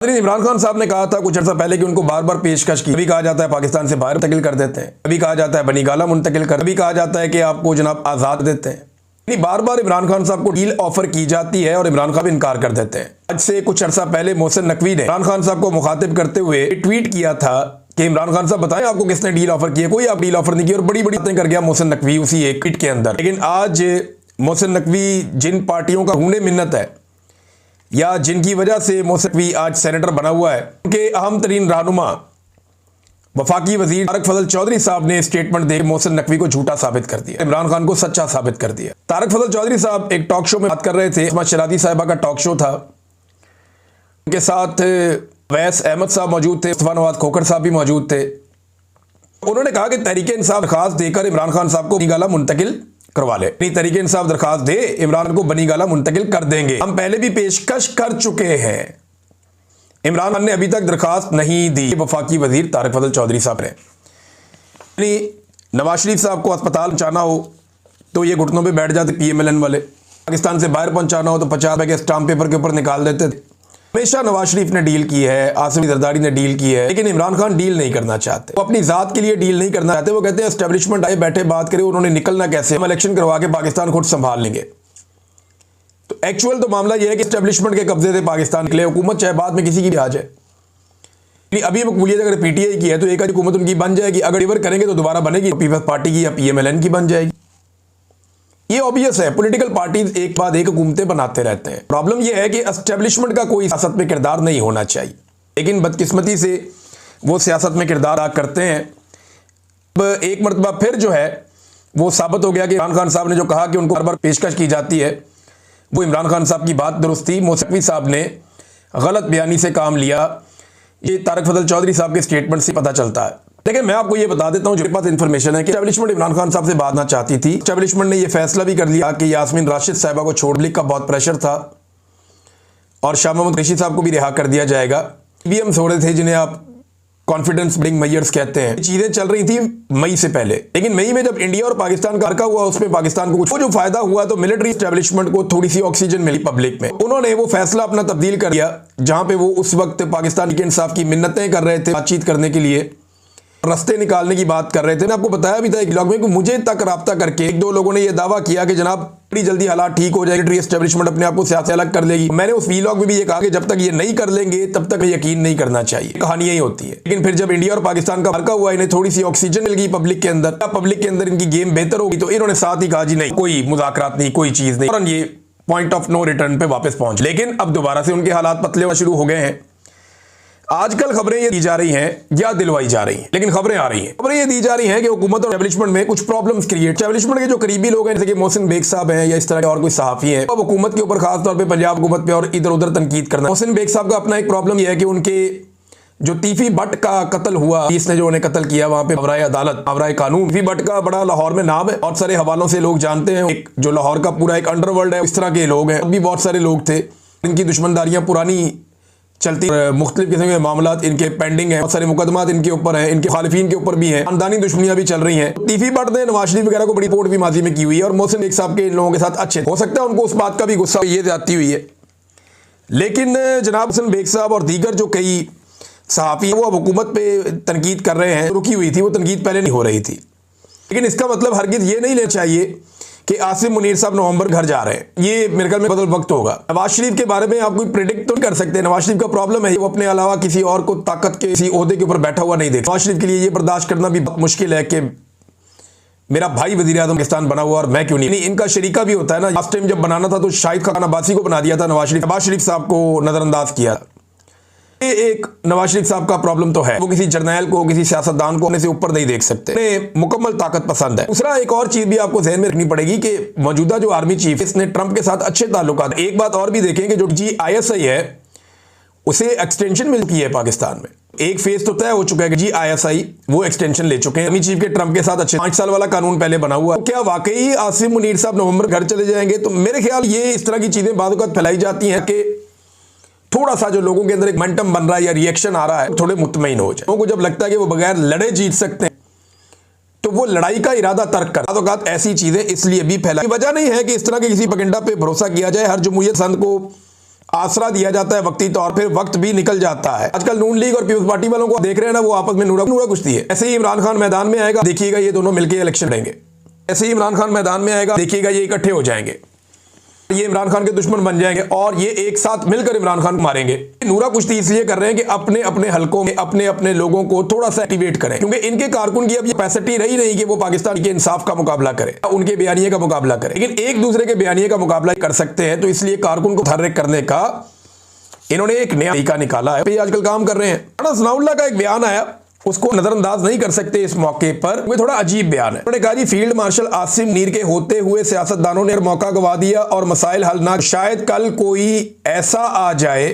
इमरान खान साहब ने कहा था कुछ अर्सा पहले कि उनको बार बार पेशकश की। कभी कहा जाता है पाकिस्तान से बाहर मुंतकिल कर देते हैं, कभी कहा जाता है बनीगाला मुंतकिल कर, कभी कहा जाता है कि आपको जनाब आज़ाद देते हैं। बार बार इमरान खान साहब को डील ऑफर की जाती है और इमरान खान इनकार कर देते हैं। आज से कुछ अर्सा पहले मोहसिन नकवी ने इमरान खान साहब को मुखातिब करते हुए ट्वीट किया था कि इमरान खान साहब बताएं आपको किसने डील ऑफर की है। कोई आप डील ऑफर नहीं की और बड़ी बड़ी बातें कर गया मोहसिन नकवी उसी एक ट्वीट के अंदर। लेकिन आज मोहसिन नकवी जिन पार्टियों का ढूंढे मिन्नत है या जिनकी वजह से मोहसिन नकवी आज सेनेटर बना हुआ है, उनके अहम तरीन रहनुमा वफाकी वजीर तारक फजल चौधरी साहब ने स्टेटमेंट दे मोहसिन नकवी को झूठा साबित कर दिया, इमरान खान को सच्चा साबित कर दिया। तारक फजल चौधरी साहब एक टॉक शो में बात कर रहे थे, असमा शरादी साहिबा का टॉक शो था, उनके साथ वैस अहमद साहब मौजूद थे, मुस्तफा नवाज खोखर साहब भी मौजूद थे। उन्होंने कहा कि तहरीक इंसाफ दरखास्त देकर इमरान खान साहब को बनीगाला मुंतकिल करवा ले। तहरीक इंसाफ दरखास्त दे, इमरान को बनीगाला मुंतकिल कर देंगे। हम पहले भी पेशकश कर चुके हैं, इमरान खान ने अभी तक दरखास्त नहीं दी। वफाकी वजीर तारक फजल चौधरी साहब ने नवाज शरीफ साहब को अस्पताल पहुंचाना हो तो ये घुटनों पे बैठ जाते PMLN वाले, पाकिस्तान से बाहर पहुंचाना हो तो 50 रुपए के स्टाम्प पेपर के ऊपर निकाल देते थे। हमेशा नवाज शरीफ ने डील की है, आसिफ जरदारी ने डील की है, लेकिन इमरान खान डील नहीं करना चाहते। वो अपनी जात के लिए डील नहीं करना चाहते। वो कहते हैं एस्टेब्लिशमेंट आए बैठे बात करे, उन्होंने निकलना कैसे, हम इलेक्शन करवा के पाकिस्तान खुद संभाल लेंगे। तो एक्चुअल तो मामला यह है कि एस्टेब्लिशमेंट के कब्जे से पाकिस्तान के लिए हुकूमत चाहे बाद में किसी की भी आ जाए। अभी मकबूलियत अगर PTI की है तो एक हुकूमत उनकी बन जाएगी, अगर डिवर करेंगे तो दोबारा बनेगी पीपल्स पार्टी की या PMLN की बन जाएगी। ये ऑब्वियस है, पॉलिटिकल पार्टीज एक बाद एक हुकूमतें बनाते रहते हैं। प्रॉब्लम यह है कि एस्टेब्लिशमेंट का कोई सियासत में किरदार नहीं होना चाहिए, लेकिन बदकिस्मती से वो सियासत में किरदार अदा करते हैं। अब एक मरतबा फिर जो है वो साबित हो गया कि इमरान खान साहब ने जो कहा कि उनको बार बार पेशकश की जाती है, वो इमरान खान साहब की बात दुरुस्त थी। मोहसिन नकवी साहब ने गलत बयानी से काम लिया, ये तारक फजल चौधरी साहब के स्टेटमेंट से पता चलता है। लेकिन मैं आपको ये बता देता हूं, जो मेरे पास इंफॉर्मेशन है कि एस्टेब्लिशमेंट इमरान खान साहब से बात ना चाहती थी। एस्टेब्लिशमेंट ने ये फैसला भी कर लिया कि यास्मीन राशिद साहिबा को छोड़, लीग का बहुत प्रेशर था और शाह महमूद कुरैशी साहब को भी रिहा कर दिया जाएगा। EVM हो रहे थे जिन्हें आप कॉन्फिडेंस बिल्डिंग मेजर्स कहते हैं, चीजें चल रही थी मई से पहले। लेकिन मई में जब इंडिया और पाकिस्तान का हरका हुआ, उसमें पाकिस्तान को कुछ जो फायदा हुआ तो मिलिट्री एस्टेब्लिशमेंट को थोड़ी सी ऑक्सीजन मिली पब्लिक में। उन्होंने वो फैसला अपना तब्दील कर दिया, जहां पे वो उस वक्त पाकिस्तान के इंसाफ की मिन्नतें कर रहे थे, बातचीत करने के लिए रास्ते निकालने की बात कर रहे थे। मैं आपको बताया भी था एक ब्लॉग में कि मुझे तक राब्ता करके एक दो लोगों ने यह दावा किया कि जनाब बड़ी जल्दी हालात ठीक हो जाएगी, एस्टेब्लिशमेंट अपने आप को सियासत से अलग कर लेगी। मैंने उस व्लॉग में भी ये कहा कि जब तक ये नहीं कर लेंगे तब तक यकीन नहीं करना चाहिए, कहानी यही होती है। लेकिन फिर जब इंडिया और पाकिस्तान का हरका हुआ, इन्हें थोड़ी सी ऑक्सीजन मिल गई पब्लिक के अंदर, पब्लिक के अंदर इनकी गेम बेहतर होगी, तो इन्होंने साथ ही कहा जी नहीं, कोई मुज़ाकरात नहीं, कोई चीज नहीं, और ये पॉइंट ऑफ नो रिटर्न पे वापस पहुंच। लेकिन अब दोबारा से उनके हालात पतले होना शुरू हो गए हैं। आजकल खबरें ये दी जा रही हैं या दिलवाई जा रही हैं, लेकिन खबरें आ रही हैं, खबरें ये दी जा रही हैं कि हुकूमत और एस्टेब्लिशमेंट में कुछ प्रॉब्लम्स क्रिएट। एस्टेब्लिशमेंट के जो करीबी लोग हैं जैसे कि मोहसिन बेग साहब हैं या इस तरह के और कोई सहाफी हैं, अब हुकूमत के ऊपर खास तौर पे पंजाब हुकूमत पे और इधर उधर तनकीद करना। मोहसिन बेग साहब का अपना एक प्रॉब्लम यह है कि उनके जो तीफी भट्ट का कत्ल हुआ, इसने जो उन्हें कत्ल किया वहां पे आवराए अदालत, आवराए कानून, तीफी भट्ट का बड़ा लाहौर में नाम है, बहुत सारे हवालों से लोग जानते हैं। एक जो लाहौर का पूरा एक अंडरवर्ल्ड है, इस तरह के लोग हैं। अब भी बहुत सारे लोग थे, इनकी दुश्मनदारियां पुरानी चलती, मुख्तलिफ किस्म के मामला इनके पेंडिंग है, बहुत सारे मुकदमात इनके ऊपर हैं, इनके खालिफीन के ऊपर भी हैं, खानदानी दुश्मनियां भी चल रही हैं। तीफी भट्ट ने नवाज शरीफ वगैरह को बड़ी रिपोर्ट भी माजी में की हुई है और मोहसिन बेग साहब के इन लोगों के साथ अच्छे, हो सकता है उनको उस बात का भी गुस्सा ये जाती हुई है। लेकिन जनाब मोहसिन बेग साहब और दीगर जो कई सहाफ़ी वो अब हुकूमत पे तनकीद कर रहे हैं, रुकी हुई थी वो तनकीद, पहले नहीं हो रही थी। लेकिन इसका मतलब हरगिज़ ये नहीं लेना चाहिए कि आसिम मुनीर साहब नवंबर घर जा रहे हैं, ये मेरे ख्याल में बदल वक्त होगा। नवाज शरीफ के बारे में आप कोई प्रेडिक्ट तो नहीं कर सकते। नवाज शरीफ का प्रॉब्लम है वो अपने अलावा किसी और को ताकत के किसी ओहदे के ऊपर बैठा हुआ नहीं देखता। नवाज शरीफ के लिए ये बर्दाश्त करना भी बहुत मुश्किल है कि मेरा भाई वजीर आज़म पाकिस्तान बना हुआ और मैं क्यों नहीं। इनका शरीका भी होता है ना, लास्ट टाइम जब बनाना था तो शाहिद खान अब्बासी को बना दिया था नवाज शरीफ साहब को नजरअंदाज किया। ये एक नवाज शरीफ साहब का प्रॉब्लम तो है, वो किसी जर्नैल को, किसी सियासतदान को अपने से ऊपर नहीं देख सकते, उन्हें मुकम्मल ताकत पसंद है। दूसरा एक और चीज भी आपको ध्यान में रखनी पड़ेगी कि मौजूदा जो आर्मी चीफ, इसने ट्रंप के साथ अच्छे ताल्लुकात। एक बात और भी देखें कि जो GISI है उसे एक्सटेंशन मिल की है पाकिस्तान में। एक फेज तो तय हो चुका है कि GISI वो एक्सटेंशन ले चुके हैं आर्मी चीफ के, ट्रंप के साथ अच्छे 5 साल वाला कानून पहले बना हुआ। तो क्या वाकई आसिम मुनीर साहब नवंबर घर चले जाएंगे? तो मेरे ख्याल ये इस तरह की चीजें बाद वक्त फैलाई जाती हैं कि थोड़ा सा जो लोगों के अंदर एक मोमेंटम बन रहा है या रिएक्शन आ रहा है, थोड़े मुतमईन हो जाए। लोगों को जब लगता है कि वो बगैर लड़े जीत सकते हैं तो वो लड़ाई का इरादा तर्क कर। औकात ऐसी चीजें इसलिए भी फैलाई, वजह नहीं है कि इस तरह के किसी पगंडा पे भरोसा किया जाए। हर जमहूरियत संद को आसरा दिया जाता है वक्ती तौर, फिर वक्त भी निकल जाता है। आजकल नून लीग और पीपल्स पार्टी वालों को देख रहे हैं ना, वो आपस में नूरा कुश्ती है। ऐसे ही इमरान खान मैदान में आएगा, देखिएगा ये दोनों मिलकर इलेक्शन लड़ेंगे। ऐसे ही इमरान खान मैदान में आएगा, देखिएगा ये इकट्ठे हो जाएंगे, ये इमरान खान के दुश्मन बन जाएंगे और ये एक साथ मिलकर इमरान खान को मारेंगे। नूरा कुश्ती इसलिए कर रहे हैं कि अपने अपने हलकों में अपने अपने लोगों को थोड़ा सा एक्टिवेट करें, क्योंकि इनके कारकुन की अब ये कैपेसिटी रही नहीं कि वो पाकिस्तान के इंसाफ का मुकाबला करे, उनके बयानिए का मुकाबला करे, लेकिन एक दूसरे के बयानिए का मुकाबला कर सकते हैं। तो इसलिए कारकुन को मुतहर्रिक करने का इन्होंने एक नया तरीका निकाला है, आजकल काम कर रहे हैं। राणा सनाउल्लाह का एक बयान आया, उसको नजरअंदाज नहीं कर सकते इस मौके पर, वो थोड़ा अजीब बयान है। उन्होंने कहा जी फील्ड मार्शल आसिम मुनीर के होते हुए सियासतदानों ने मौका गवा दिया और मसाइल हल ना, शायद कल कोई ऐसा आ जाए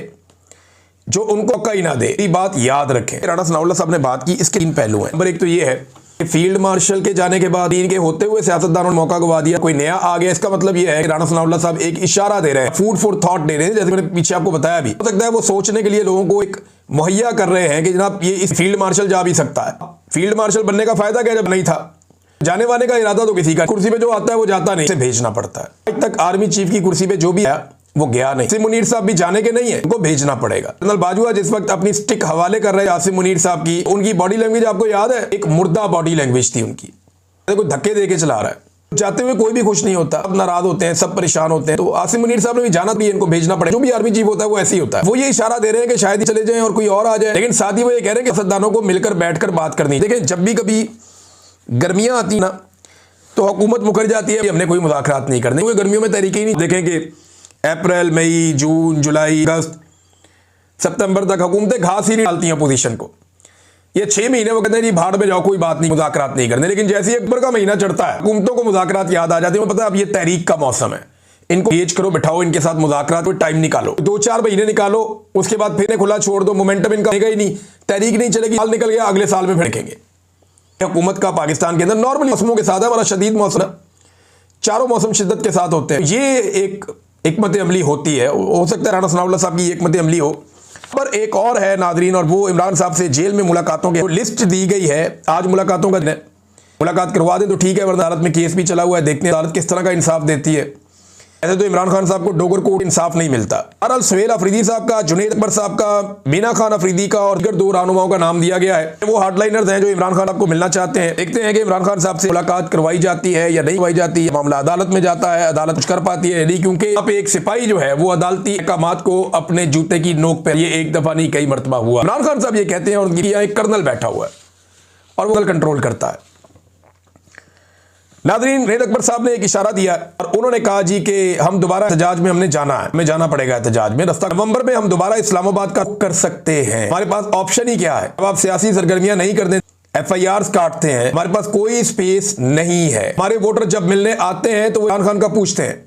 जो उनको कहीं ना दे। ये बात याद रखें, राणा सनाउल्लाह साहब ने बात की, इसके 3 पहलू हैं। नंबर 1 तो ये है कि फील्ड मार्शल के जाने के बाद इनके होते हुए सियासतदानों ने मौका गवा दिया, कोई नया आ गया। इसका मतलब यह है कि राणा सनाउल्लाह साहब एक इशारा दे रहे हैं, फूड फॉर थॉट दे रहे हैं, जैसे मैंने पीछे आपको बताया भी। हो सकता है वो सोचने के लिए लोगों को एक मुहैया कर रहे हैं कि जनाब ये इस फील्ड मार्शल जा भी सकता है। फील्ड मार्शल बनने का फायदा क्या जब नहीं था, जाने वाने का इरादा तो किसी का, कुर्सी पे जो आता है वो जाता नहीं, इसे भेजना पड़ता है। आज तक आर्मी चीफ की कुर्सी पे जो भी आया वो गया नहीं। आसिम मुनीर साहब भी जाने के नहीं है, उनको भेजना पड़ेगा। जनरल बाजवा जिस वक्त अपनी स्टिक हवाले कर रहे हैं आसिम मुनीर साहब की, उनकी बॉडी लैंग्वेज आपको याद है, एक मुर्दा बॉडी लैंग्वेज थी उनकी, कोई धक्के दे के चला रहा है, जाते हुए कोई भी खुश नहीं होता, सब नाराज होते हैं, सब परेशान होते हैं। तो आसिम मुनीर साहब ने भी जाना भी, इनको भेजना पड़ेगा। जो भी आर्मी चीफ होता है वो ऐसे ही होता है, वो ये इशारा दे रहे हैं कि शायद ही चले जाएं और कोई और आ जाए, लेकिन साथ ही वो ये कह रहे हैं कि सियासतदानों को मिलकर बैठकर बात करनी। देखिए जब भी कभी गर्मियां आती ना तो हुकूमत मुकर जाती है, हमने कोई मुज़ाकरात नहीं करने, क्योंकि गर्मियों में तरीके ही नहीं। देखें कि अप्रैल, मई, जून, जुलाई, अगस्त, सितंबर तक हुकूमतें घास ही नहीं डालती हैं अपोजिशन को। ये 6 महीने वो कहते हैं जी भाड़ में जाओ, कोई बात नहीं, मुज़ाकरात नहीं करने। लेकिन जैसे ही अक्टूबर का महीना चढ़ता है, हुकूमतों को मुज़ाकरात याद आ जाते हैं। पता है अब ये तहरीक का मौसम है, इनको एज करो, बिठाओ इनके साथ मुज़ाकरात को, टाइम निकालो, 2-4 महीने निकालो, उसके बाद फिर खुला छोड़ दो, मोमेंटम इनका आएगा ही नहीं, तहरीक नहीं चलेगी, साल निकल गया, अगले साल में फेंकेंगे। हुकूमत का पाकिस्तान के अंदर नॉर्मली मौसमों के साथ है, बड़ा शदीद मौसम है, चारों मौसम शिद्दत के साथ होते हैं। ये एक हिकमत अमली होती है, हो सकता है राणा सनाउल्लाह साहब की हिकमत अमली हो। पर एक और है नादरीन, और वो इमरान साहब से जेल में मुलाकातों की लिस्ट दी गई है। आज मुलाकातों का दिन है, मुलाकात करवा दें तो ठीक है, वरना अदालत में केस भी चला हुआ है, देखते हैं अदालत किस तरह का इंसाफ देती है। ऐसे तो इमरान खान साहब को डोगर कोर्ट इंसाफ नहीं मिलता। बहरहाल सुहेल अफरीदी साहब का, जुनैद अकबर साहब का, मीना खान अफरीदी का और दीगर 2 रहनुमाओं का नाम दिया गया है। वो हार्डलाइनर्स हैं जो इमरान खान साहब को मिलना चाहते हैं। देखते हैं कि इमरान खान साहब से मुलाकात करवाई जाती है या नहीं करवाई जाती है। मामला अदालत में जाता है, अदालत कुछ कर पाती है नहीं, क्योंकि अब एक सिपाही जो है वो अदालती अहकामात को अपने जूते की नोक पर, ये एक दफा नहीं कई मरतबा हुआ। इमरान खान साहब ये कहते हैं और उनकी यहाँ एक कर्नल बैठा हुआ है और वो कंट्रोल करता है। नादरीन, जुनैद अकबर साहब ने एक इशारा दिया और उन्होंने कहा जी कि हम दोबारा एहतजाज में हमने जाना है, हमें जाना पड़ेगा एहतजाज में। रास्ता नवंबर में हम दोबारा इस्लामाबाद का कर सकते हैं, हमारे पास ऑप्शन ही क्या है। अब आप सियासी सरगर्मियां नहीं करते, FIRs काटते हैं, हमारे पास कोई स्पेस नहीं है। हमारे वोटर जब मिलने आते हैं तो वो इमरान खान का पूछते हैं